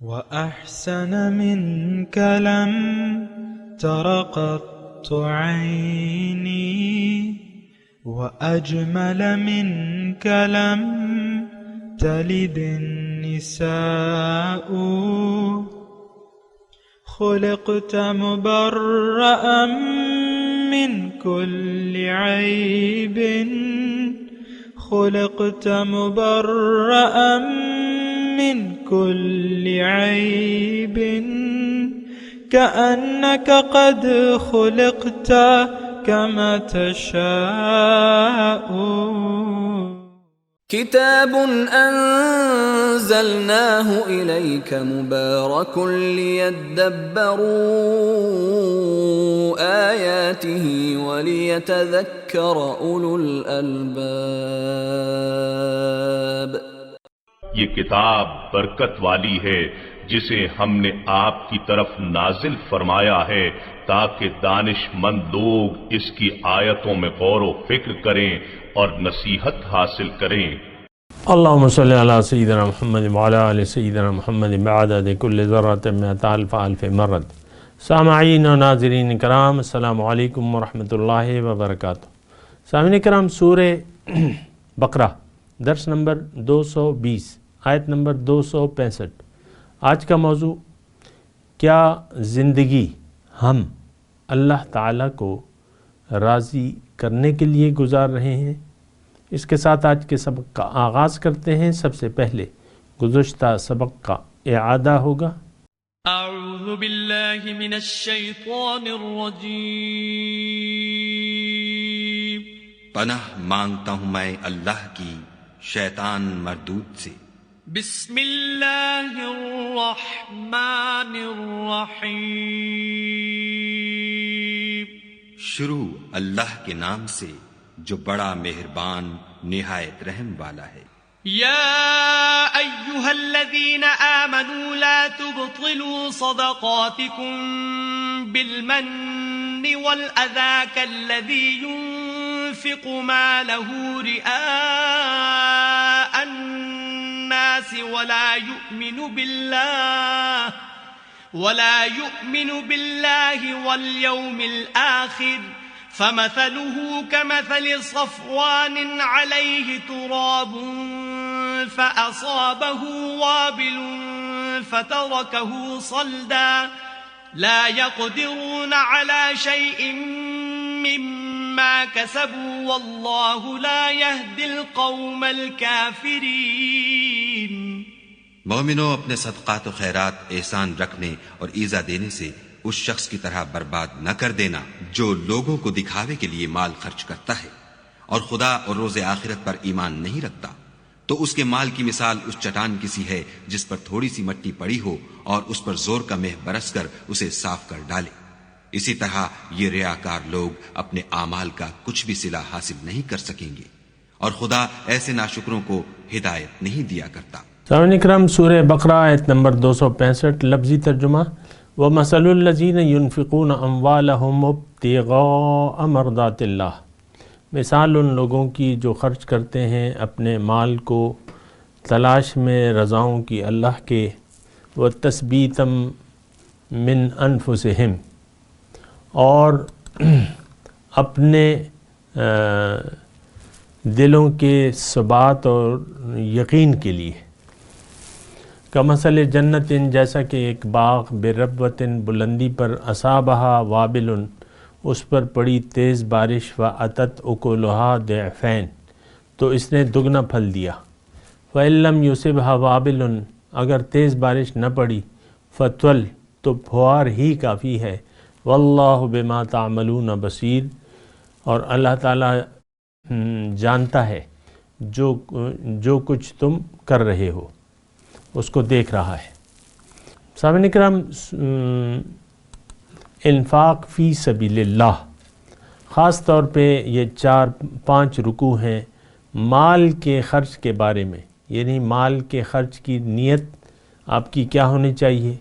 وأحسن منك لم تر قط عيني وأجمل منك لم تلد النساء خلقت مبرأ من كل عيب خلقت مبرأ من كل عيب كأنك قد خلقت كما تشاء كتاب أنزلناه إليك مبارك ليدبروا آياته وليتذكر أولو الألباب. یہ کتاب برکت والی ہے جسے ہم نے آپ کی طرف نازل فرمایا ہے تاکہ دانش مند لوگ اس کی آیتوں میں غور و فکر کریں اور نصیحت حاصل کریں. اللہم صلی علی سیدنا محمد وعلی آل سیدنا محمد بعدد کل ذرۃ مئۃ الف الف مرۃ. سامعین و ناظرین کرام، السلام علیکم ورحمۃ اللہ وبرکاتہ. سامعین کرام، سورہ بقرہ درس نمبر 220 آیت نمبر 265. آج کا موضوع، کیا زندگی ہم اللہ تعالیٰ کو راضی کرنے کے لیے گزار رہے ہیں؟ اس کے ساتھ آج کے سبق کا آغاز کرتے ہیں. سب سے پہلے گزشتہ سبق کا اعادہ ہوگا. اعوذ باللہ من الشیطان الرجیم. پناہ مانگتا ہوں میں اللہ کی شیطان مردود سے. بسم اللہ الرحمن الرحیم. شروع اللہ کے نام سے جو بڑا مہربان نہایت رحم والا ہے. یا ایہا الذین آمنوا لا تبطلوا صدقاتکم بالمن والأذى كالذي ينفق ماله رئاء الناس ولا يؤمن بالله واليوم الآخر فمثله كمثل صفوان عليه تراب فأصابه وابل فتركه صلدا لا يقدرون على شيء مما كسبوا والله لا يهدي القوم الكافرين. مومنوں، اپنے صدقات و خیرات احسان رکھنے اور ایذا دینے سے اس شخص کی طرح برباد نہ کر دینا جو لوگوں کو دکھاوے کے لیے مال خرچ کرتا ہے اور خدا اور روز آخرت پر ایمان نہیں رکھتا. تو اس کے مال کی مثال اس چٹان کی سی ہے جس پر تھوڑی سی مٹی پڑی ہو اور اس پر زور کا مہ برس کر اسے صاف کر ڈالے. اسی طرح یہ ریاکار لوگ اپنے اعمال کا کچھ بھی صلہ حاصل نہیں کر سکیں گے اور خدا ایسے ناشکروں کو ہدایت نہیں دیا کرتا. سامعین اکرام، سورہ بقرہ آیت نمبر 265. لفظی ترجمہ: وَمَثَلُ الَّذِينَ يُنْفِقُونَ أَمْوَالَهُمْ ابْتِغَاءَ مَرْضَاتِ اللَّهِ. مثال ان لوگوں کی جو خرچ کرتے ہیں اپنے مال کو تلاش میں رضاؤں کی اللہ کے، وَتَثْبِيتًا مِّنْ أَنفُسِهِمْ، اور اپنے دلوں کے ثبات اور یقین کے لیے. کمثل جنت، جیسا کہ ایک باغ، بربوۃ، بلندی پر، اصابہا وابل، اس پر پڑی تیز بارش، واتت اکلھا ضعفین، تو اس نے دگنا پھل دیا. فإن لم یصبھا وابل، اگر تیز بارش نہ پڑی، فتول، تو پھوار ہی کافی ہے. واللہ بما تعملون بصیر، اور اللہ تعالیٰ جانتا ہے جو کچھ تم کر رہے ہو، اس کو دیکھ رہا ہے. سامعین اکرام، انفاق فی سبیل اللہ، خاص طور پہ یہ 4-5 رکوع ہیں مال کے خرچ کے بارے میں. یعنی مال کے خرچ کی نیت آپ کی کیا ہونی چاہیے،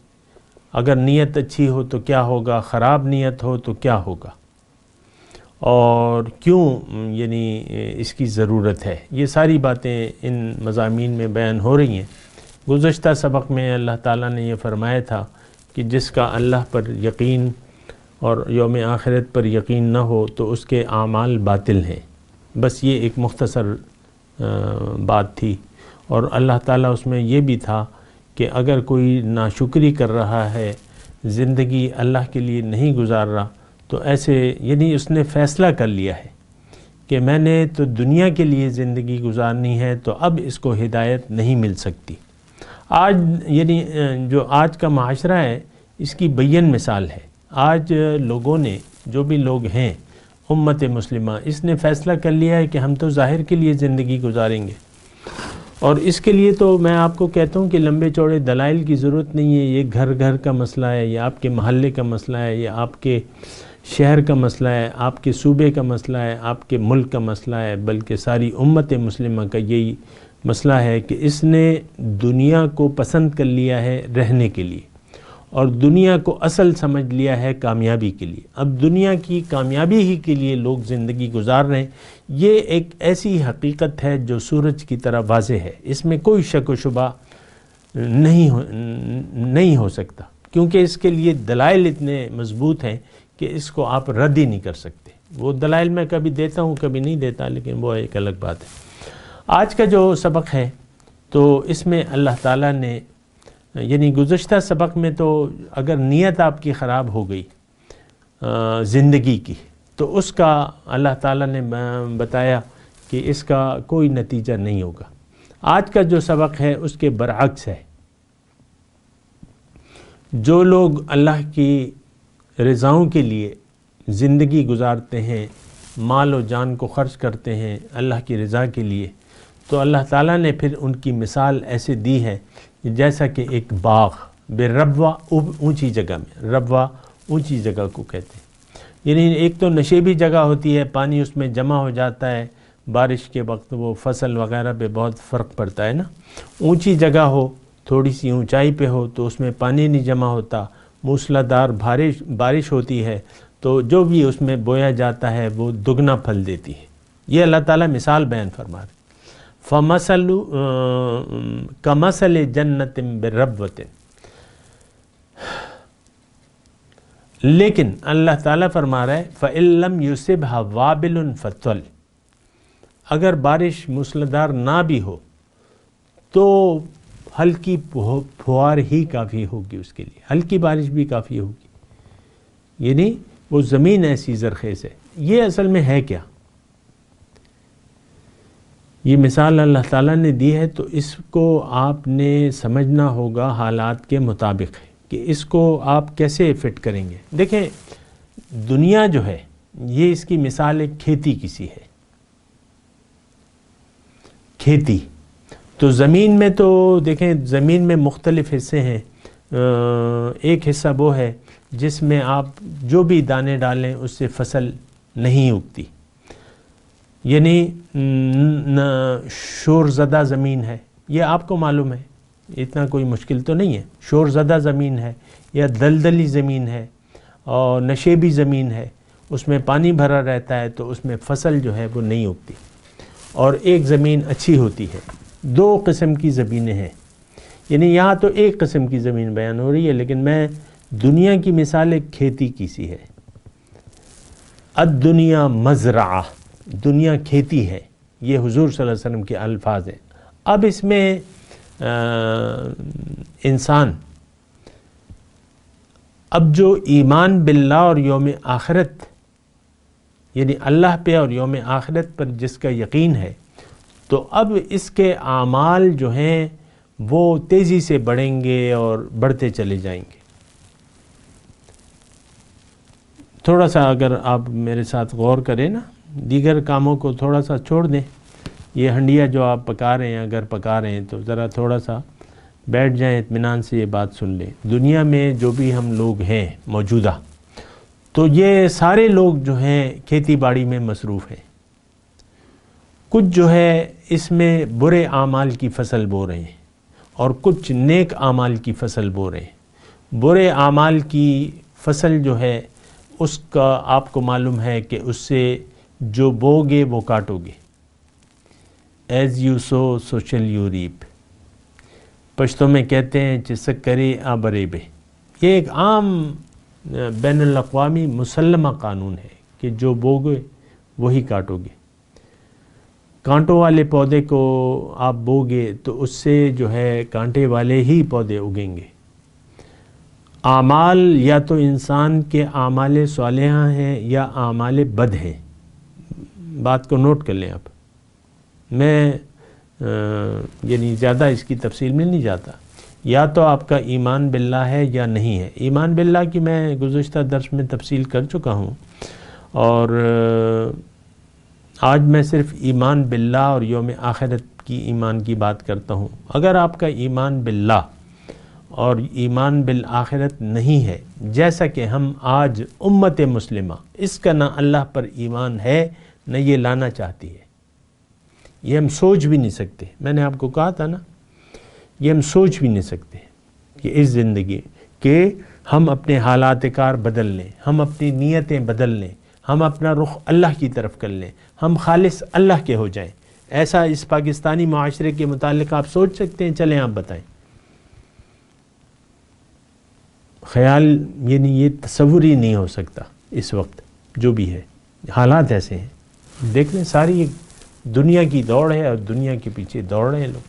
اگر نیت اچھی ہو تو کیا ہوگا، خراب نیت ہو تو کیا ہوگا، اور کیوں یعنی اس کی ضرورت ہے. یہ ساری باتیں ان مضامین میں بیان ہو رہی ہیں. گزشتہ سبق میں اللہ تعالیٰ نے یہ فرمایا تھا کہ جس کا اللہ پر یقین اور یوم آخرت پر یقین نہ ہو تو اس کے اعمال باطل ہیں. بس یہ ایک مختصر بات تھی. اور اللہ تعالیٰ اس میں یہ بھی تھا کہ اگر کوئی ناشکری کر رہا ہے, زندگی اللہ کے لیے نہیں گزار رہا, تو ایسے یعنی اس نے فیصلہ کر لیا ہے کہ میں نے تو دنیا کے لیے زندگی گزارنی ہے, تو اب اس کو ہدایت نہیں مل سکتی. آج یعنی جو آج کا معاشرہ ہے اس کی بین مثال ہے. آج لوگوں نے, جو بھی لوگ ہیں امت مسلمہ, اس نے فیصلہ کر لیا ہے کہ ہم تو ظاہر کے لیے زندگی گزاریں گے, اور اس کے لیے تو میں آپ کو کہتا ہوں کہ لمبے چوڑے دلائل کی ضرورت نہیں ہے. یہ گھر گھر کا مسئلہ ہے, یہ آپ کے محلے کا مسئلہ ہے, یہ آپ کے شہر کا مسئلہ ہے, آپ کے صوبے کا مسئلہ ہے, آپ کے ملک کا مسئلہ ہے, بلکہ ساری امت مسلمہ کا یہی مسئلہ ہے کہ اس نے دنیا کو پسند کر لیا ہے رہنے کے لیے, اور دنیا کو اصل سمجھ لیا ہے کامیابی کے لیے. اب دنیا کی کامیابی ہی کے لیے لوگ زندگی گزار رہے ہیں. یہ ایک ایسی حقیقت ہے جو سورج کی طرح واضح ہے, اس میں کوئی شک و شبہ نہیں ہو سکتا, کیونکہ اس کے لیے دلائل اتنے مضبوط ہیں کہ اس کو آپ رد ہی نہیں کر سکتے. وہ دلائل میں کبھی دیتا ہوں کبھی نہیں دیتا, لیکن وہ ایک الگ بات ہے. آج کا جو سبق ہے تو اس میں اللہ تعالیٰ نے, یعنی گزشتہ سبق میں تو اگر نیت آپ کی خراب ہو گئی زندگی کی, تو اس کا اللہ تعالیٰ نے بتایا کہ اس کا کوئی نتیجہ نہیں ہوگا. آج کا جو سبق ہے اس کے برعکس ہے. جو لوگ اللہ کی رضاؤں کے لیے زندگی گزارتے ہیں, مال و جان کو خرچ کرتے ہیں اللہ کی رضا کے لیے, تو اللہ تعالیٰ نے پھر ان کی مثال ایسے دی ہے جیسا کہ ایک باغ بے ربوہ, اونچی جگہ میں, ربوہ اونچی جگہ کو کہتے ہیں. یعنی ایک تو نشیبی جگہ ہوتی ہے, پانی اس میں جمع ہو جاتا ہے, بارش کے وقت وہ فصل وغیرہ پہ بہت فرق پڑتا ہے نا. اونچی جگہ ہو, تھوڑی سی اونچائی پہ ہو تو اس میں پانی نہیں جمع ہوتا, موسلا دار بارش ہوتی ہے تو جو بھی اس میں بویا جاتا ہے وہ دگنا پھل دیتی ہے. یہ اللہ تعالیٰ مثال بیان فرما رہے. کمثل جنت بربوۃ, لیکن اللہ تعالیٰ فرما رہا ہے فَإِن لَّمْ يُصِبْهَا وَابِلٌ فَطَلٌ, اگر بارش موسلادھار نہ بھی ہو تو ہلکی پھوار ہی کافی ہوگی اس کے لیے, ہلکی بارش بھی کافی ہوگی. یعنی وہ زمین ایسی زرخیز ہے. یہ اصل میں ہے کیا؟ یہ مثال اللہ تعالیٰ نے دی ہے, تو اس کو آپ نے سمجھنا ہوگا حالات کے مطابق ہے کہ اس کو آپ کیسے فٹ کریں گے. دیکھیں دنیا جو ہے یہ اس کی مثال ایک کھیتی کی سی ہے. کھیتی تو زمین میں تو دیکھیں زمین میں مختلف حصے ہیں. ایک حصہ وہ ہے جس میں آپ جو بھی دانے ڈالیں اس سے فصل نہیں اگتی, یعنی شور زدہ زمین ہے. یہ آپ کو معلوم ہے, اتنا کوئی مشکل تو نہیں ہے. شور زدہ زمین ہے یا دلدلی زمین ہے اور نشیبی زمین ہے, اس میں پانی بھرا رہتا ہے تو اس میں فصل جو ہے وہ نہیں اگتی. اور ایک زمین اچھی ہوتی ہے. دو قسم کی زمینیں ہیں, یعنی یہاں تو ایک قسم کی زمین بیان ہو رہی ہے, لیکن میں دنیا کی مثال ایک کھیتی کی سی ہے. الدنیا مزرعہ, دنیا کھیتی ہے. یہ حضور صلی اللہ علیہ وسلم کے الفاظ ہیں. اب اس میں انسان اب جو ایمان باللہ اور یوم آخرت, یعنی اللہ پہ اور یوم آخرت پر جس کا یقین ہے, تو اب اس کے اعمال جو ہیں وہ تیزی سے بڑھیں گے اور بڑھتے چلے جائیں گے. تھوڑا سا اگر آپ میرے ساتھ غور کریں نا, دیگر کاموں کو تھوڑا سا چھوڑ دیں. یہ ہنڈیا جو آپ پکا رہے ہیں, اگر پکا رہے ہیں تو ذرا تھوڑا سا بیٹھ جائیں, اطمینان سے یہ بات سن لیں. دنیا میں جو بھی ہم لوگ ہیں موجودہ, تو یہ سارے لوگ جو ہیں کھیتی باڑی میں مصروف ہیں. کچھ جو ہے اس میں برے اعمال کی فصل بو رہے ہیں اور کچھ نیک اعمال کی فصل بو رہے ہیں. برے اعمال کی فصل جو ہے اس کا آپ کو معلوم ہے کہ اس سے جو بوگے وہ کاٹو گے. ایز یو سو سو شل یو ریپ. پشتوں میں کہتے ہیں چسک کرے آبرے بے. یہ ایک عام بین الاقوامی مسلمہ قانون ہے کہ جو بوگے وہی کاٹو گے. کانٹوں والے پودے کو آپ بوگے تو اس سے جو ہے کانٹے والے ہی پودے اگیں گے. اعمال یا تو انسان کے اعمال صالحہ ہیں یا اعمال بد ہیں. بات کو نوٹ کر لیں آپ. میں یعنی زیادہ اس کی تفصیل میں نہیں جاتا. یا تو آپ کا ایمان باللہ ہے یا نہیں ہے. ایمان باللہ کی میں گزشتہ درس میں تفصیل کر چکا ہوں، اور آج میں صرف ایمان باللہ اور یوم آخرت کی ایمان کی بات کرتا ہوں. اگر آپ کا ایمان باللہ اور ایمان بالآخرت نہیں ہے، جیسا کہ ہم آج امت مسلمہ اس کا نہ اللہ پر ایمان ہے نہ یہ لانا چاہتی ہے، یہ ہم سوچ بھی نہیں سکتے. میں نے آپ کو کہا تھا نا، یہ ہم سوچ بھی نہیں سکتے کہ اس زندگی کہ ہم اپنے حالات کار بدل لیں، ہم اپنی نیتیں بدل لیں، ہم اپنا رخ اللہ کی طرف کر لیں، ہم خالص اللہ کے ہو جائیں. ایسا اس پاکستانی معاشرے کے متعلق آپ سوچ سکتے ہیں؟ چلیں آپ بتائیں. خیال یعنی یہ تصور ہی نہیں ہو سکتا اس وقت جو بھی ہے. حالات ایسے ہیں. دیکھ لیں، ساری دنیا کی دوڑ ہے اور دنیا کے پیچھے دوڑ رہے ہیں لوگ.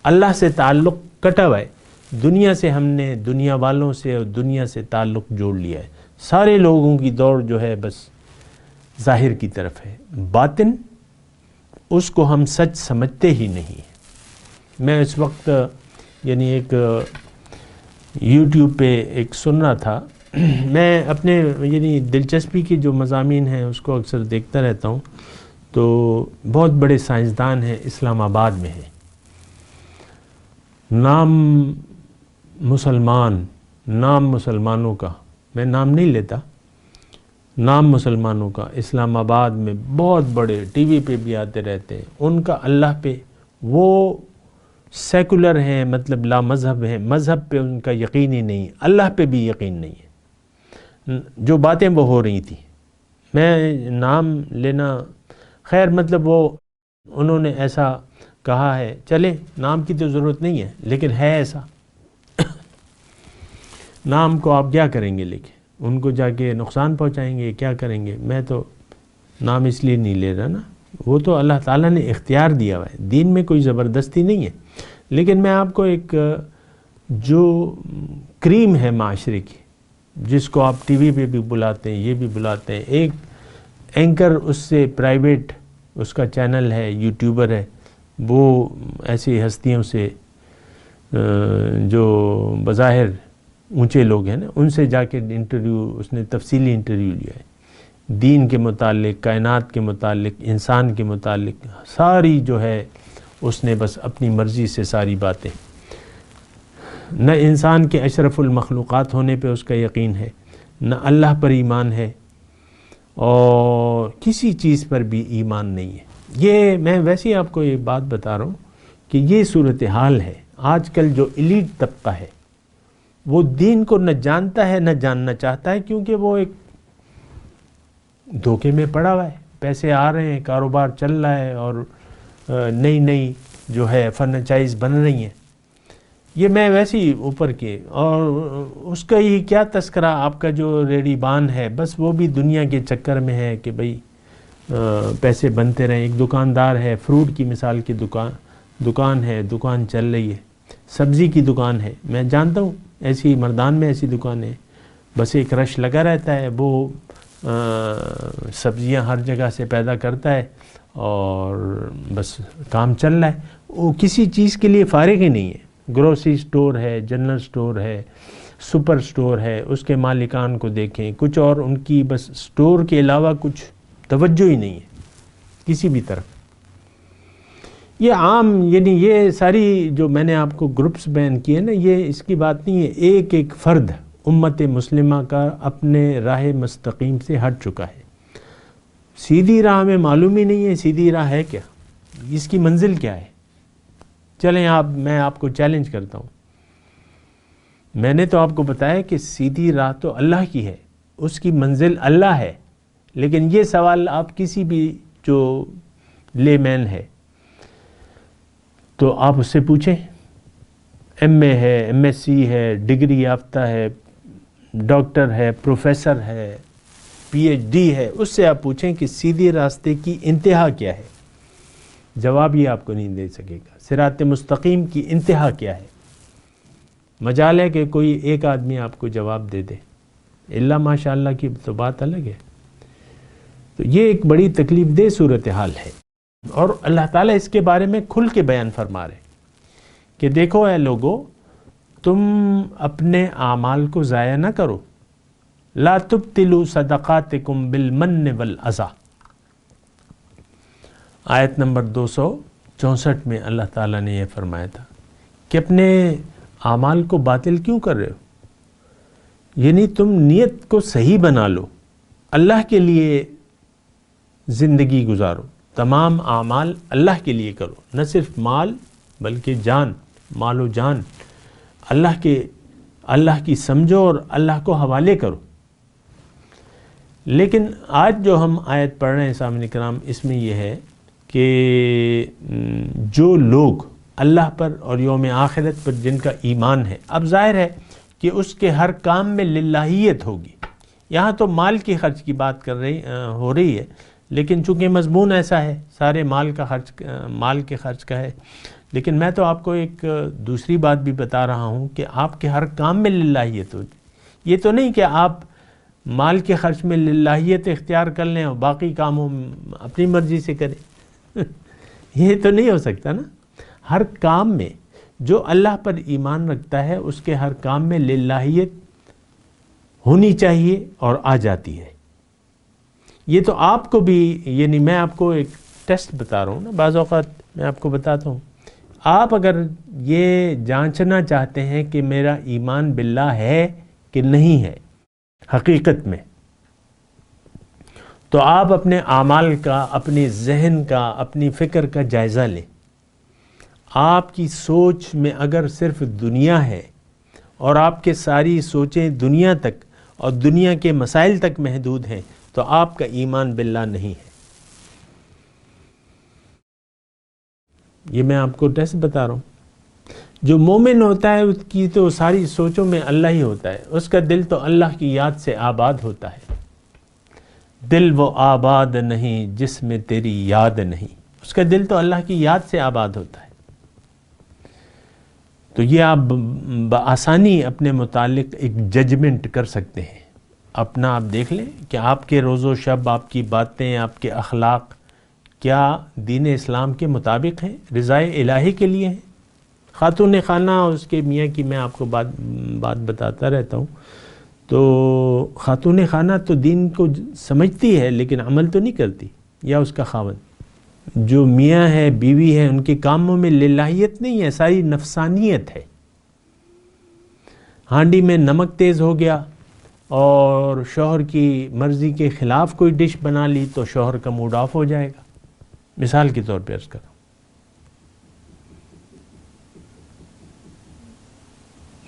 اللہ سے تعلق کٹا ہوا ہے. دنیا سے ہم نے دنیا والوں سے اور دنیا سے تعلق جوڑ لیا ہے. سارے لوگوں کی دوڑ جو ہے بس ظاہر کی طرف ہے. باطن اس کو ہم سچ سمجھتے ہی نہیں. میں اس وقت یعنی ایک یوٹیوب پہ ایک سن رہا تھا. میں اپنے یعنی دلچسپی کے جو مضامین ہیں اس کو اکثر دیکھتا رہتا ہوں. تو بہت بڑے سائنسدان ہیں، اسلام آباد میں ہیں. نام مسلمانوں کا، میں نام نہیں لیتا، نام مسلمانوں کا اسلام آباد میں بہت بڑے ٹی وی پہ بھی آتے رہتے ہیں. ان کا اللہ پہ، وہ سیکولر ہیں، مطلب لا مذہب ہیں، مذہب پہ ان کا یقین ہی نہیں، اللہ پہ بھی یقین نہیں ہے. جو باتیں وہ ہو رہی تھیں، میں نام لینا، خیر مطلب وہ انہوں نے ایسا کہا ہے. چلے نام کی تو ضرورت نہیں ہے، لیکن ہے ایسا. نام کو آپ کیا کریں گے لے کے؟ ان کو جا کے نقصان پہنچائیں گے، کیا کریں گے؟ میں تو نام اس لیے نہیں لے رہا نا، وہ تو اللہ تعالیٰ نے اختیار دیا ہوا ہے. دین میں کوئی زبردستی نہیں ہے. لیکن میں آپ کو ایک جو کریم ہے معاشرے کی، جس کو آپ ٹی وی پہ بھی بلاتے ہیں، یہ بھی بلاتے ہیں، ایک اینکر اس سے پرائیویٹ اس کا چینل ہے، یوٹیوبر ہے، وہ ایسی ہستیوں سے جو بظاہر اونچے لوگ ہیں نا، ان سے جا کے انٹرویو، اس نے تفصیلی انٹرویو لیا ہے دین کے متعلق، کائنات کے متعلق، انسان کے متعلق. ساری جو ہے اس نے بس اپنی مرضی سے ساری باتیں، نہ انسان کے اشرف المخلوقات ہونے پہ اس کا یقین ہے، نہ اللہ پر ایمان ہے، اور کسی چیز پر بھی ایمان نہیں ہے. یہ میں ویسے ہی آپ کو یہ بات بتا رہا ہوں کہ یہ صورتحال ہے. آج کل جو ایلیٹ طبقہ ہے وہ دین کو نہ جانتا ہے نہ جاننا چاہتا ہے، کیونکہ وہ ایک دھوکے میں پڑا ہوا ہے. پیسے آ رہے ہیں، کاروبار چل رہا ہے، اور نئی جو ہے فرنچائز بن رہی ہیں. یہ میں ویسے ہی اوپر کے، اور اس کا ہی کیا تذکرہ، آپ کا جو ریڈی بان ہے بس وہ بھی دنیا کے چکر میں ہے کہ بھئی پیسے بنتے رہیں. ایک دکاندار ہے، فروٹ کی مثال کی دکان ہے، دکان چل رہی ہے. سبزی کی دکان ہے، میں جانتا ہوں ایسی مردان میں ایسی دکانیں، بس ایک رش لگا رہتا ہے. وہ سبزیاں ہر جگہ سے پیدا کرتا ہے اور بس کام چل رہا ہے. وہ کسی چیز کے لیے فارغ ہی نہیں ہے. گروسری سٹور ہے، جنرل سٹور ہے، سپر سٹور ہے، اس کے مالکان کو دیکھیں، کچھ اور ان کی بس سٹور کے علاوہ کچھ توجہ ہی نہیں ہے کسی بھی طرف. یہ عام یعنی یہ ساری جو میں نے آپ کو گروپس بیان کیے نا، یہ اس کی بات نہیں ہے. ایک ایک فرد امت مسلمہ کا اپنے راہ مستقیم سے ہٹ چکا ہے. سیدھی راہ میں معلوم ہی نہیں ہے سیدھی راہ ہے کیا، اس کی منزل کیا ہے. چلیں میں آپ کو چیلنج کرتا ہوں. میں نے تو آپ کو بتایا کہ سیدھی راہ تو اللہ کی ہے، اس کی منزل اللہ ہے. لیکن یہ سوال آپ کسی بھی جو لے مین ہے تو آپ اس سے پوچھیں، ایم اے ہے، ایم ایس سی ہے، ڈگری یافتہ ہے، ڈاکٹر ہے، پروفیسر ہے، پی ایچ ڈی ہے، اس سے آپ پوچھیں کہ سیدھے راستے کی انتہا کیا ہے، جواب یہ آپ کو نہیں دے سکے گا۔ صراط مستقیم کی انتہا کیا ہے؟ مجال ہے کہ کوئی ایک آدمی آپ کو جواب دے دے، اللہ ماشاء اللہ کی تو بات الگ ہے۔ تو یہ ایک بڑی تکلیف دہ صورتحال ہے، اور اللہ تعالیٰ اس کے بارے میں کھل کے بیان فرما رہے کہ دیکھو اے لوگو، تم اپنے اعمال کو ضائع نہ کرو، لا تبطلوا صدقاتکم بالمن والاذی۔ آیت نمبر 264 میں اللہ تعالیٰ نے یہ فرمایا تھا کہ اپنے اعمال کو باطل کیوں کر رہے ہو؟ یعنی تم نیت کو صحیح بنا لو، اللہ کے لیے زندگی گزارو، تمام اعمال اللہ کے لیے کرو، نہ صرف مال بلکہ جان، مال و جان اللہ کی سمجھو اور اللہ کو حوالے کرو۔ لیکن آج جو ہم آیت پڑھ رہے ہیں سامعین کرام، اس میں یہ ہے کہ جو لوگ اللہ پر اور یوم آخرت پر جن کا ایمان ہے، اب ظاہر ہے کہ اس کے ہر کام میں للہیت ہوگی۔ یہاں تو مال کی خرچ کی بات ہو رہی ہے، لیکن چونکہ مضمون ایسا ہے، سارے مال کے خرچ کا ہے، لیکن میں تو آپ کو ایک دوسری بات بھی بتا رہا ہوں کہ آپ کے ہر کام میں للہیت ہوگی۔ یہ تو نہیں کہ آپ مال کے خرچ میں للہیت اختیار کر لیں اور باقی کاموں اپنی مرضی سے کریں، یہ تو نہیں ہو سکتا نا۔ ہر کام میں جو اللہ پر ایمان رکھتا ہے اس کے ہر کام میں للہیت ہونی چاہیے اور آ جاتی ہے۔ یہ تو آپ کو بھی، یعنی میں آپ کو ایک ٹیسٹ بتا رہا ہوں نا، بعض اوقات میں آپ کو بتاتا ہوں، آپ اگر یہ جانچنا چاہتے ہیں کہ میرا ایمان باللہ ہے کہ نہیں ہے حقیقت میں، تو آپ اپنے اعمال کا، اپنے ذہن کا، اپنی فکر کا جائزہ لیں۔ آپ کی سوچ میں اگر صرف دنیا ہے اور آپ کے ساری سوچیں دنیا تک اور دنیا کے مسائل تک محدود ہیں، تو آپ کا ایمان باللہ نہیں ہے۔ یہ میں آپ کو ٹیسٹ بتا رہا ہوں۔ جو مومن ہوتا ہے اس کی تو ساری سوچوں میں اللہ ہی ہوتا ہے، اس کا دل تو اللہ کی یاد سے آباد ہوتا ہے۔ دل وہ آباد نہیں جس میں تیری یاد نہیں، اس کا دل تو اللہ کی یاد سے آباد ہوتا ہے۔ تو یہ آپ بآسانی اپنے متعلق ایک ججمنٹ کر سکتے ہیں، اپنا آپ دیکھ لیں کہ آپ کے روز و شب، آپ کی باتیں، آپ کے اخلاق کیا دین اسلام کے مطابق ہیں، رضائے الہی کے لیے ہیں۔ خاتون خانہ اس کے میاں کی میں آپ کو بات بتاتا رہتا ہوں، تو خاتون خانہ تو دین کو سمجھتی ہے لیکن عمل تو نہیں کرتی، یا اس کا خاوند۔ جو میاں ہے، بیوی ہے، ان کے کاموں میں للہیت نہیں ہے، ساری نفسانیت ہے۔ ہانڈی میں نمک تیز ہو گیا اور شوہر کی مرضی کے خلاف کوئی ڈش بنا لی تو شوہر کا موڈ آف ہو جائے گا، مثال کے طور پہ عرض کروں۔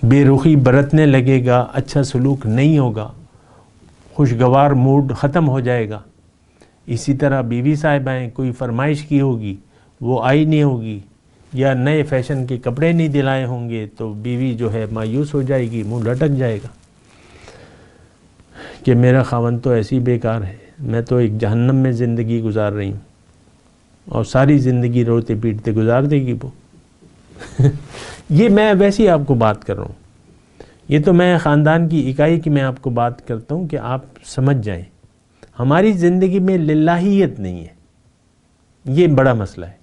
بے رخی برتنے لگے گا، اچھا سلوک نہیں ہوگا، خوشگوار موڈ ختم ہو جائے گا۔ اسی طرح بیوی صاحبائیں کوئی فرمائش کی ہوگی، وہ آئی نہیں ہوگی، یا نئے فیشن کے کپڑے نہیں دلائے ہوں گے تو بیوی جو ہے مایوس ہو جائے گی، منہ لٹک جائے گا کہ میرا خاوند تو ایسی بیکار ہے، میں تو ایک جہنم میں زندگی گزار رہی ہوں، اور ساری زندگی روتے پیٹتے گزار دے گی وہ۔ یہ میں ویسی آپ کو بات کر رہا ہوں، یہ تو میں خاندان کی اکائی کی میں آپ کو بات کرتا ہوں کہ آپ سمجھ جائیں۔ ہماری زندگی میں للہیت نہیں ہے، یہ بڑا مسئلہ ہے۔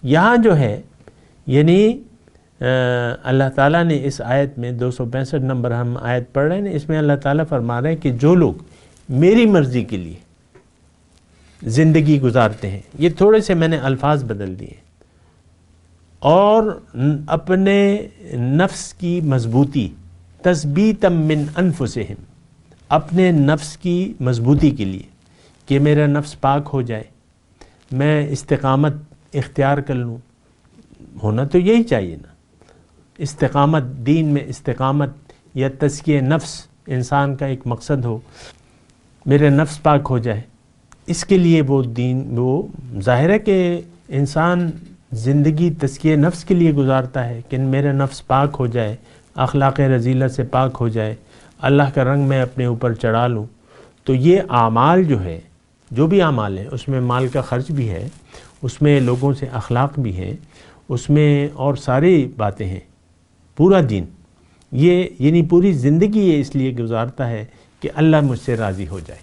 یہاں جو ہے یعنی اللہ تعالیٰ نے اس آیت میں 265 نمبر ہم آیت پڑھ رہے ہیں، اس میں اللہ تعالیٰ فرما رہے ہیں کہ جو لوگ میری مرضی کے لیے زندگی گزارتے ہیں، یہ تھوڑے سے میں نے الفاظ بدل دیے، اور اپنے نفس کی مضبوطی، تثبیتا من انفسہم، اپنے نفس کی مضبوطی کے لیے کہ میرا نفس پاک ہو جائے، میں استقامت اختیار کر لوں، ہونا تو یہی چاہیے نا، استقامت، دین میں استقامت یا تزکیہ نفس انسان کا ایک مقصد ہو، میرے نفس پاک ہو جائے، اس کے لیے وہ دین، وہ ظاہر ہے کہ انسان زندگی تزکیہ نفس کے لیے گزارتا ہے کہ میرا نفس پاک ہو جائے، اخلاق رذیلہ سے پاک ہو جائے، اللہ کا رنگ میں اپنے اوپر چڑھا لوں، تو یہ اعمال جو ہے، جو بھی اعمال ہیں، اس میں مال کا خرچ بھی ہے، اس میں لوگوں سے اخلاق بھی ہیں، اس میں اور ساری باتیں ہیں، پورا دین، یہ یعنی پوری زندگی یہ اس لیے گزارتا ہے کہ اللہ مجھ سے راضی ہو جائے۔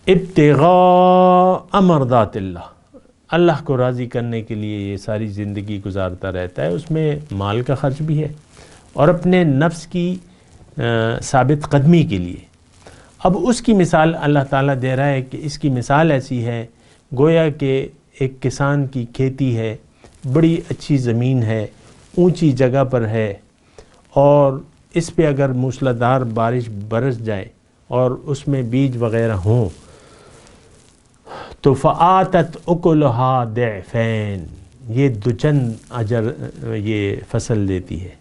ابتغاء مرضات اللہ، اللہ کو راضی کرنے کے لیے یہ ساری زندگی گزارتا رہتا ہے، اس میں مال کا خرچ بھی ہے اور اپنے نفس کی ثابت قدمی کے لیے۔ اب اس کی مثال اللہ تعالیٰ دے رہا ہے کہ اس کی مثال ایسی ہے گویا کہ ایک کسان کی کھیتی ہے، بڑی اچھی زمین ہے، اونچی جگہ پر ہے، اور اس پہ اگر موسلادھار بارش برس جائے اور اس میں بیج وغیرہ ہوں تو فآتت اکلہا ضعفین، یہ دوچند اجر یہ فصل دیتی ہے۔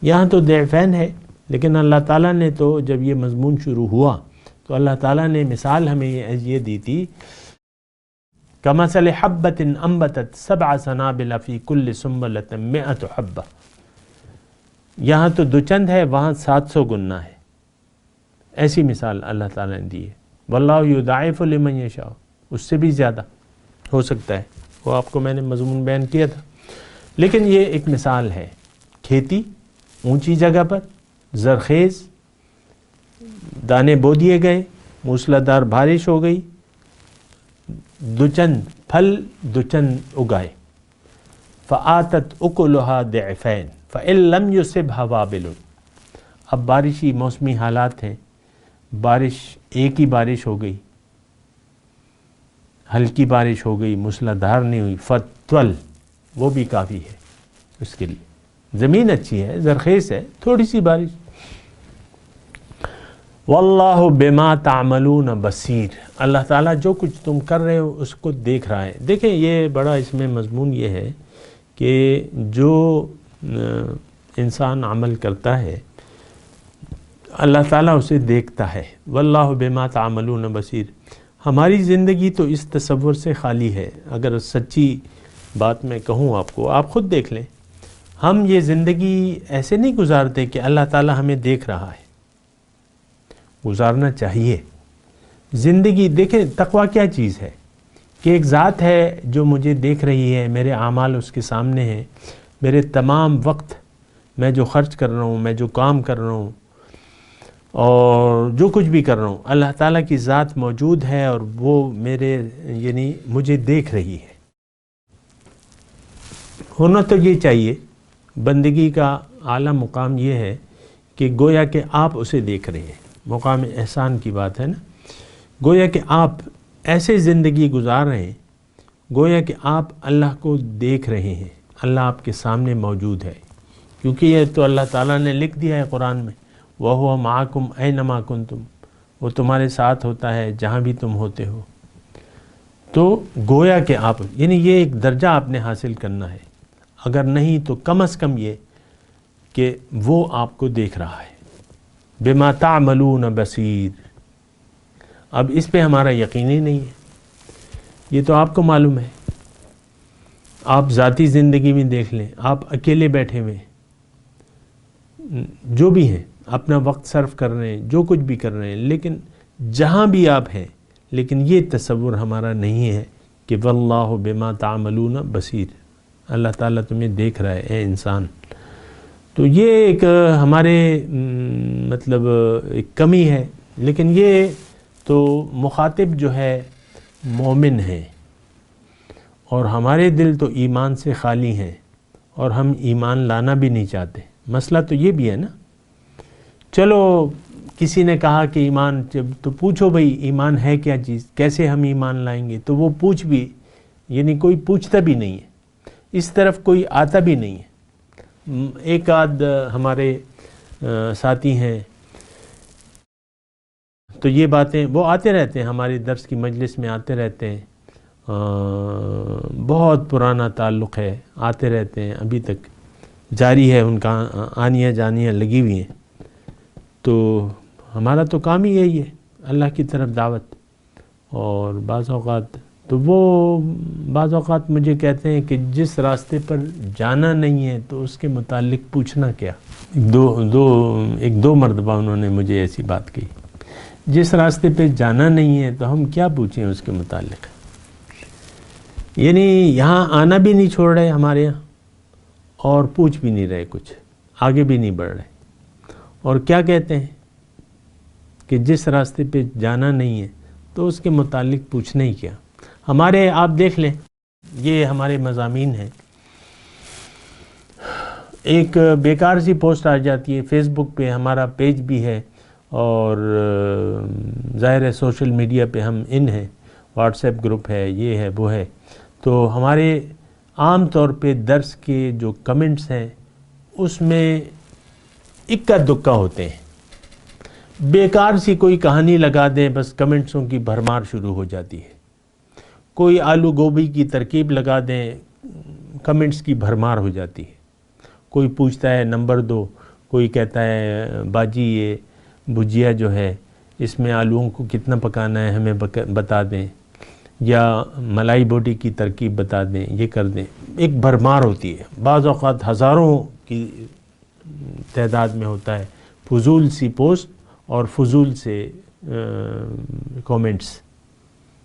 یہاں تو ضعفین ہے، لیکن اللہ تعالیٰ نے تو جب یہ مضمون شروع ہوا تو اللہ تعالیٰ نے مثال ہمیں یہ دی تھی، کمثل حبۃ انبتت 7 سنابل فی کل سنبلۃ 100 حبہ، یہاں تو دوچند ہے، وہاں 700 گنا ہے، ایسی مثال اللہ تعالیٰ نے دی ہے۔ واللہ یضاعف لمن یشاء، اس سے بھی زیادہ ہو سکتا ہے، وہ آپ کو میں نے مضمون بیان کیا تھا، لیکن یہ ایک مثال ہے، کھیتی اونچی جگہ پر، زرخیز، دانے بو دیے گئے، موسلادھار بارش ہو گئی، دوچند پھل دوچند اگائے، فآتت اکلہا ضعفین فإن لم یصبھا وابل، اب بارشی موسمی حالات ہیں، بارش ایک ہی بارش ہو گئی، ہلکی بارش ہو گئی، موسلادھار نہیں ہوئی، فتول، وہ بھی کافی ہے اس کے لیے، زمین اچھی ہے، زرخیز ہے، تھوڑی سی بارش۔ واللہ بما تعملون بصیر، اللہ تعالیٰ جو کچھ تم کر رہے ہو اس کو دیکھ رہا ہے۔ دیکھیں یہ بڑا اس میں مضمون یہ ہے کہ جو انسان عمل کرتا ہے اللہ تعالیٰ اسے دیکھتا ہے۔ واللہ بما تعملون بصیر، ہماری زندگی تو اس تصور سے خالی ہے، اگر سچی بات میں کہوں آپ کو، آپ خود دیکھ لیں، ہم یہ زندگی ایسے نہیں گزارتے کہ اللہ تعالیٰ ہمیں دیکھ رہا ہے، گزارنا چاہیے زندگی۔ دیکھیں تقویٰ کیا چیز ہے کہ ایک ذات ہے جو مجھے دیکھ رہی ہے، میرے اعمال اس کے سامنے ہیں، میرے تمام وقت میں جو خرچ کر رہا ہوں، میں جو کام کر رہا ہوں اور جو کچھ بھی کر رہا ہوں، اللہ تعالیٰ کی ذات موجود ہے اور وہ میرے یعنی مجھے دیکھ رہی ہے۔ ہونا تو یہ چاہیے، بندگی کا اعلیٰ مقام یہ ہے کہ گویا کہ آپ اسے دیکھ رہے ہیں، مقام احسان کی بات ہے نا، گویا کہ آپ ایسے زندگی گزار رہے ہیں گویا کہ آپ اللہ کو دیکھ رہے ہیں، اللہ آپ کے سامنے موجود ہے، کیونکہ یہ تو اللہ تعالیٰ نے لکھ دیا ہے قرآن میں، وَهُوَ مَعَكُمْ أَيْنَمَا كُنْتُمْ، وہ تمہارے ساتھ ہوتا ہے جہاں بھی تم ہوتے ہو۔ تو گویا کہ آپ یعنی یہ ایک درجہ آپ نے حاصل کرنا ہے، اگر نہیں تو کم از کم یہ کہ وہ آپ کو دیکھ رہا ہے۔ بما تعملون بصیر، اب اس پہ ہمارا یقین ہی نہیں ہے، یہ تو آپ کو معلوم ہے، آپ ذاتی زندگی میں دیکھ لیں، آپ اکیلے بیٹھے ہوئے جو بھی ہیں، اپنا وقت صرف کر رہے ہیں، جو کچھ بھی کر رہے ہیں، لیکن جہاں بھی آپ ہیں، لیکن یہ تصور ہمارا نہیں ہے کہ واللہ بما تعملون بصیر، اللہ تعالیٰ تمہیں دیکھ رہا ہے اے انسان۔ تو یہ ایک ہمارے مطلب ایک کمی ہے، لیکن یہ تو مخاطب جو ہے مومن ہے، اور ہمارے دل تو ایمان سے خالی ہیں اور ہم ایمان لانا بھی نہیں چاہتے۔ مسئلہ تو یہ بھی ہے نا، چلو کسی نے کہا کہ ایمان، جب تو پوچھو بھئی ایمان ہے کیا چیز، کیسے ہم ایمان لائیں گے، تو وہ پوچھ بھی یعنی کوئی پوچھتا بھی نہیں ہے، اس طرف کوئی آتا بھی نہیں ہے۔ ایک آدھ ہمارے ساتھی ہیں تو یہ باتیں وہ آتے رہتے ہیں، ہماری درس کی مجلس میں آتے رہتے ہیں، بہت پرانا تعلق ہے، آتے رہتے ہیں، ابھی تک جاری ہے، ان کا آنیاں جانیاں لگی ہوئی ہیں۔ تو ہمارا تو کام ہی یہی ہے، اللہ کی طرف دعوت، اور بعض اوقات تو وہ بعض اوقات مجھے کہتے ہیں کہ جس راستے پر جانا نہیں ہے تو اس کے متعلق پوچھنا کیا. ایک دو مرتبہ انہوں نے مجھے ایسی بات کہی. جس راستے پہ جانا نہیں ہے تو ہم کیا پوچھیں اس کے متعلق. یعنی یہاں آنا بھی نہیں چھوڑ رہے ہمارے یہاں اور پوچھ بھی نہیں رہے, کچھ آگے بھی نہیں بڑھ رہے, اور کیا کہتے ہیں کہ جس راستے پہ جانا نہیں ہے تو اس کے متعلق پوچھنا ہی کیا. ہمارے آپ دیکھ لیں, یہ ہمارے مضامین ہیں, ایک بیکار سی پوسٹ آ جاتی ہے فیس بک پہ, ہمارا پیج بھی ہے اور ظاہر ہے سوشل میڈیا پہ ہم ان ہیں, واٹس ایپ گروپ ہے, یہ ہے وہ ہے, تو ہمارے عام طور پہ درس کے جو کمنٹس ہیں اس میں اکا دکا ہوتے ہیں. بیکار سی کوئی کہانی لگا دیں, بس کمنٹسوں کی بھرمار شروع ہو جاتی ہے. کوئی آلو گوبھی کی ترکیب لگا دیں, کمنٹس کی بھرمار ہو جاتی ہے. کوئی پوچھتا ہے نمبر دو, کوئی کہتا ہے باجی یہ بھجیا جو ہے اس میں آلوؤں کو کتنا پکانا ہے ہمیں بتا دیں, یا ملائی بوٹی کی ترکیب بتا دیں, یہ کر دیں. ایک بھرمار ہوتی ہے, بعض اوقات ہزاروں کی تعداد میں ہوتا ہے فضول سی پوسٹ اور فضول سے کومنٹس,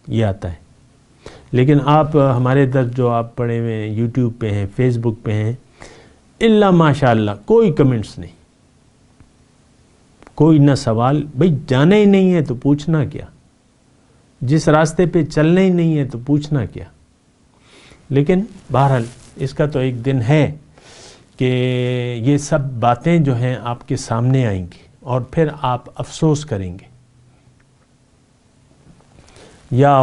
یہ آتا ہے. لیکن آپ ہمارے درس جو آپ پڑھے ہوئے ہیں, یوٹیوب پہ ہیں, فیس بک پہ ہیں, الا ماشاء اللہ کوئی کمنٹس نہیں, کوئی نہ سوال. بھئی جانا ہی نہیں ہے تو پوچھنا کیا, جس راستے پہ چلنا ہی نہیں ہے تو پوچھنا کیا. لیکن بہرحال اس کا تو ایک دن ہے کہ یہ سب باتیں جو ہیں آپ کے سامنے آئیں گی اور پھر آپ افسوس کریں گے. یا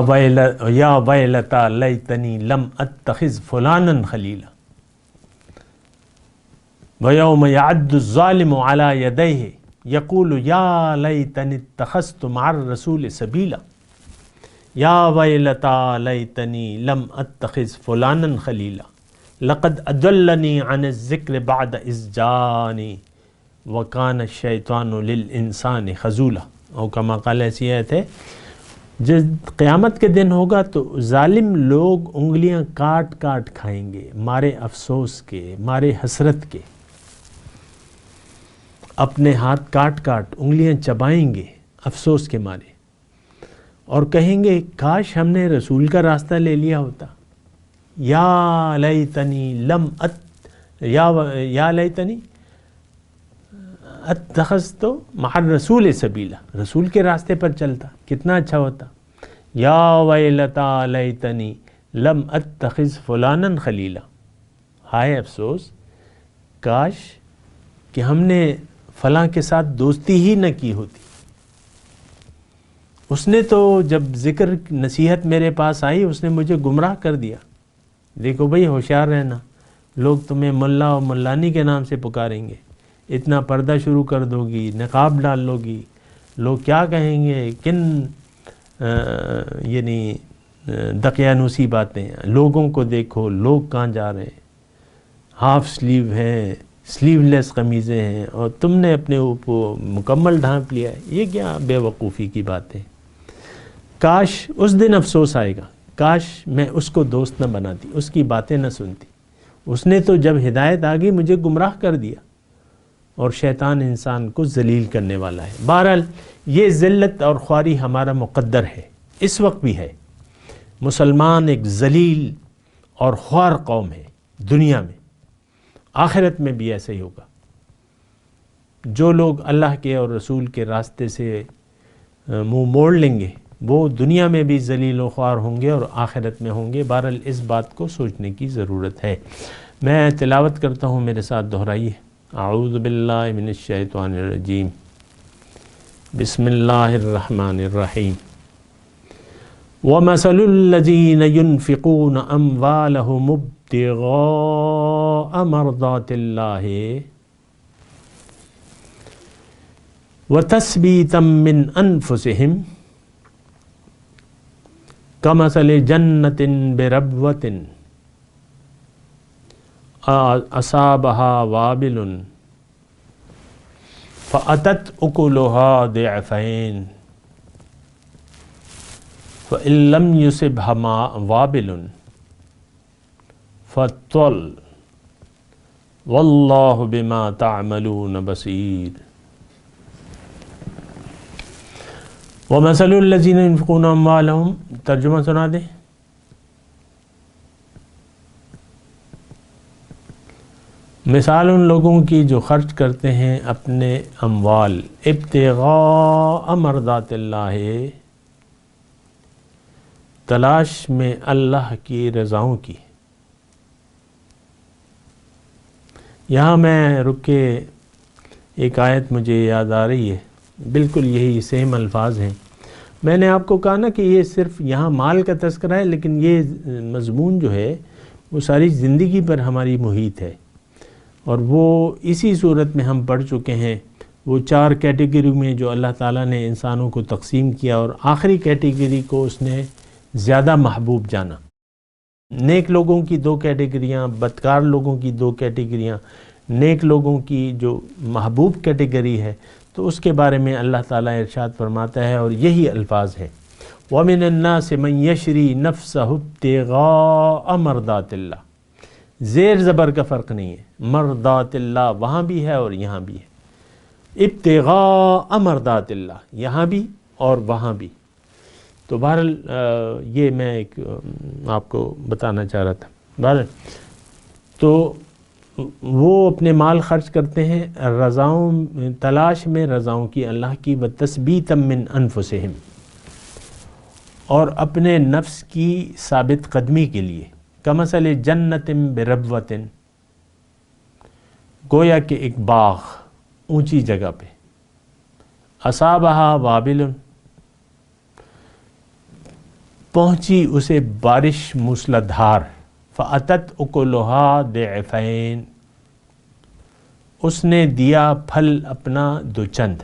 ویلتا لیتنی لم اتخذ فلانا خلیلا ویوم یعد الظالم علی یدیہ یقول یا لیتنی اتخذت مع الرسول سبیلا یا ویلتا لیتنی لم اتخذ فلانا خلیلا لقد اضلنی عن الذکر بعد اذ جانی وکان الشیطان للانسان خذولا. اور کما قال, ایسی آیت ہے جب قیامت کے دن ہوگا تو ظالم لوگ انگلیاں کاٹ کاٹ کھائیں گے, مارے افسوس کے, مارے حسرت کے, اپنے ہاتھ کاٹ کاٹ انگلیاں چبائیں گے افسوس کے مارے, اور کہیں گے کاش ہم نے رسول کا راستہ لے لیا ہوتا. یا لیتنی لم یا لیتنی اتخذت مع الرسول سبیلا, رسول کے راستے پر چلتا کتنا اچھا ہوتا. یا ویلتا لیتنی لم اتخذ فلانا خلیلا, ہائے افسوس, کاش کہ ہم نے فلاں کے ساتھ دوستی ہی نہ کی ہوتی. اس نے تو جب ذکر نصیحت میرے پاس آئی اس نے مجھے گمراہ کر دیا. دیکھو بھئی ہوشیار رہنا, لوگ تمہیں ملا اور ملانی کے نام سے پکاریں گے, اتنا پردہ شروع کر دو گی, نقاب ڈال لو گی, لوگ کیا کہیں گے, کن یعنی دقیانوسی باتیں. لوگوں کو دیکھو لوگ کہاں جا رہے ہیں, ہاف سلیو ہیں, سلیو لیس قمیضیں ہیں, اور تم نے اپنے اوپر مکمل ڈھانپ لیا ہے. یہ کیا بے وقوفی کی بات ہے. کاش اس دن افسوس آئے گا, کاش میں اس کو دوست نہ بناتی, اس کی باتیں نہ سنتی. اس نے تو جب ہدایت آ گئی مجھے گمراہ کر دیا, اور شیطان انسان کو ذلیل کرنے والا ہے. بہرحال یہ ذلت اور خواری ہمارا مقدر ہے, اس وقت بھی ہے. مسلمان ایک ذلیل اور خوار قوم ہے دنیا میں, آخرت میں بھی ایسا ہی ہوگا. جو لوگ اللہ کے اور رسول کے راستے سے منہ موڑ لیں گے وہ دنیا میں بھی ذلیل و خوار ہوں گے اور آخرت میں ہوں گے. بہرحال اس بات کو سوچنے کی ضرورت ہے. میں تلاوت کرتا ہوں, میرے ساتھ دہرائیے. اعوذ باللہ من الشیطان الرجیم, بسم اللہ الرحمن الرحیم. وَمَثَلُ الَّذِينَ يُنْفِقُونَ أَمْوَالَهُمُ ابْتِغَاءَ مَرْضَاتِ اللَّهِ وَتَثْبِيتًا مِّنْ أَنفُسِهِمْ كَمَثَلِ جَنَّةٍ بِرَبْوَةٍ أَصَابَهَا وَابِلٌ فَأَتَتْ أُكُلُهَا ضِعْفَيْنِ فَإِن لَّمْ يُصِبْهَا وَابِلٌ فَطَلٌّ وَاللَّهُ بِمَا تَعْمَلُونَ بَصِيرٌ وَمَثَلُ الَّذِينَ يُنْفِقُونَ أَمْوَالَهُمْ، ترجمہ سنا دیں. مثال ان لوگوں کی جو خرچ کرتے ہیں اپنے اموال ابتغاء مرضات اللہ، تلاش میں اللہ کی رضاؤں کی. یہاں میں رک کے ایک آیت مجھے یاد آ رہی ہے، بالکل یہی سیم الفاظ ہیں. میں نے آپ کو کہا نا کہ یہ صرف یہاں مال کا تذکرہ ہے، لیکن یہ مضمون جو ہے وہ ساری زندگی پر ہماری محیط ہے، اور وہ اسی صورت میں ہم پڑھ چکے ہیں. وہ 4 کیٹیگری میں جو اللہ تعالیٰ نے انسانوں کو تقسیم کیا، اور آخری کیٹیگری کو اس نے زیادہ محبوب جانا. نیک لوگوں کی 2 کیٹیگریاں، بدکار لوگوں کی 2 کیٹیگریاں. نیک لوگوں کی جو محبوب کیٹیگری ہے تو اس کے بارے میں اللہ تعالیٰ ارشاد فرماتا ہے، اور یہی الفاظ ہیں وَمِنَ النَّاسِ مَن يَشْرِي نَفْسَهُ ابْتِغَاءَ مَرْضَاتِ اللَّهِ. زیر زبر کا فرق نہیں ہے، مرضات اللہ وہاں بھی ہے اور یہاں بھی ہے. ابتغاء مرضات اللہ یہاں بھی اور وہاں بھی. تو بہرحال یہ میں ایک آپ کو بتانا چاہ رہا تھا. بہرحال تو وہ اپنے مال خرچ کرتے ہیں رضاؤں، تلاش میں رضاؤں کی اللہ کی، وتثبیتا من انفسہم، اور اپنے نفس کی ثابت قدمی کے لیے. کمثل جنت بربوۃ، گویا کہ ایک باغ اونچی جگہ پہ، اصابہا وابل، پہنچی اسے بارش موسلادھار، فأتت اکلہا ضعفین، اس نے دیا پھل اپنا 2 چند.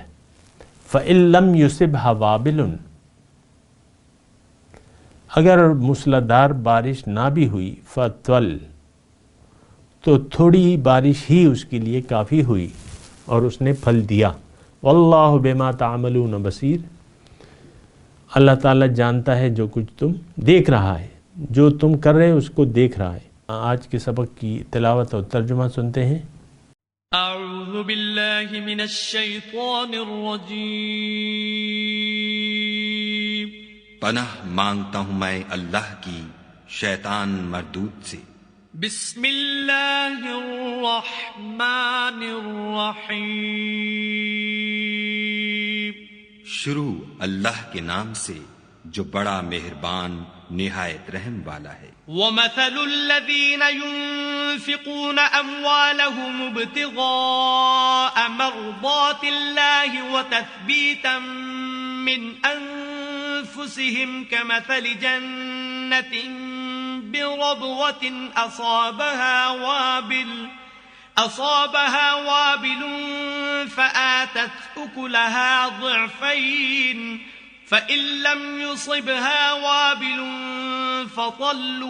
فإن لم یصبھا وابل، اگر موسلادھار بارش نہ بھی ہوئی، فطل، تو تھوڑی بارش ہی اس کے لیے کافی ہوئی اور اس نے پھل دیا. واللہ بما تعملون بصیر، اللہ تعالیٰ جانتا ہے جو کچھ تم دیکھ رہا ہے، جو تم کر رہے اس کو دیکھ رہا ہے. آج کے سبق کی تلاوت اور ترجمہ سنتے ہیں. اعوذ باللہ من الشیطان الرجیم. پناہ مانگتا ہوں میں اللہ کی شیطان مردود سے. بسم اللہ الرحمن الرحیم. شروع اللہ کے نام سے جو بڑا مہربان نہایت رحم والا ہے. وَمَثَلُ الَّذِينَ يُنفِقُونَ أَمْوَالَهُمُ ابْتِغَاءَ مَرْضَاتِ اللَّهِ وَتَثْبِيتًا مِّنْ أَنفُسِهِمْ كَمَثَلِ جَنَّةٍ بِرَبْوَةٍ أَصَابَهَا وَابِلٌ فَآتَتْ أُكُلَهَا ضِعْفَيْنِ فَإِن لَّمْ يُصِبْهَا وَابِلٌ فَطَلٌّ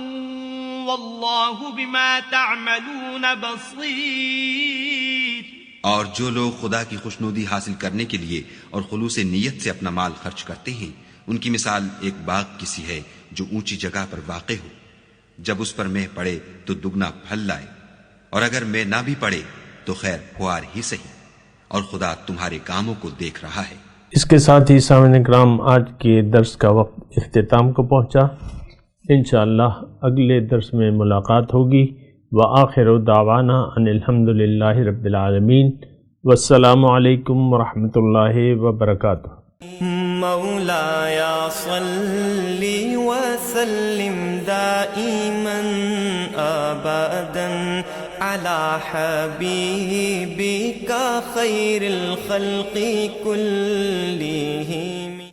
وَاللَّهُ بِمَا تَعْمَلُونَ بَصِيرٌ. اور جو لوگ خدا کی خوشنودی حاصل کرنے کے لیے اور خلوص نیت سے اپنا مال خرچ کرتے ہیں، ان کی مثال ایک باغ کسی ہے جو اونچی جگہ پر واقع ہو. جب اس پر مہ پڑے تو دگنا پھل لائے، اور اگر مہ نہ بھی پڑے تو خیر خوار ہی صحیح، اور خدا تمہارے کاموں کو دیکھ رہا ہے. اس کے ساتھ ہی سامعین کرام آج کے درس کا وقت اختتام کو پہنچا. انشاءاللہ اگلے درس میں ملاقات ہوگی. وآخر دعوانا ان الحمد للہ رب العالمین، والسلام علیکم ورحمۃ اللہ وبرکاتہ. مولایا صلی وسلم دائما ابدا على حبیبک خیر الخلق كلهم.